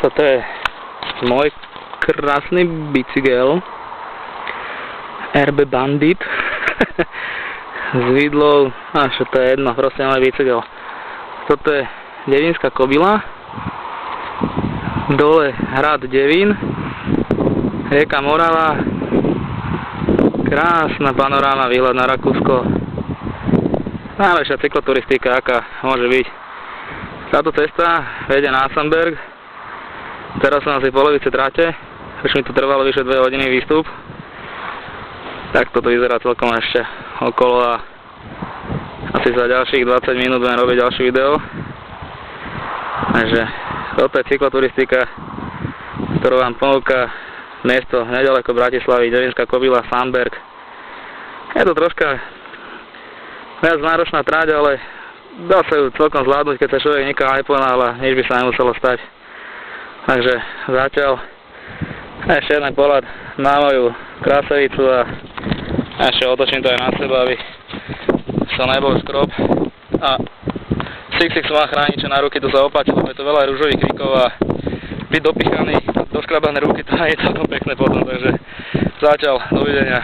Toto je môj krásny bicykel RB Bandit s vidlou, čo to je jedno, proste môj bicykel. Toto je Devinská Kobila, dole hrad Devín, rieka Morava, krásna panoráma, výhľad na Rakúsko, najlepšia cykloturistika, aká môže byť. Táto cesta vedie na Asamberg, teraz som asi v polovici trate, už mi to trvalo vyše 2 hodiny výstup, tak toto vyzerá celkom ešte okolo a asi za ďalších 20 minút budem robiť ďalšie video. Takže toto je cykloturistika, ktorú vám ponúka miesto nedaleko Bratislavy, Devinská Kobila, Samberg. Je to troška viac náročná trať, ale dá sa ju celkom zvládnuť, keď sa človek nikam neponáhľa, nič by sa nemuselo stať. Takže zatiaľ ešte jeden pohľad na moju krasavicu a ešte otočím to aj na seba, aby som nebol skrob. A Six má chrániče na ruky, to sa opáči, lebo je to veľa ružových kríkov a byť dopichaný, doškrabané ruky, to nie je celkom pekné potom, takže zatiaľ, dovidenia.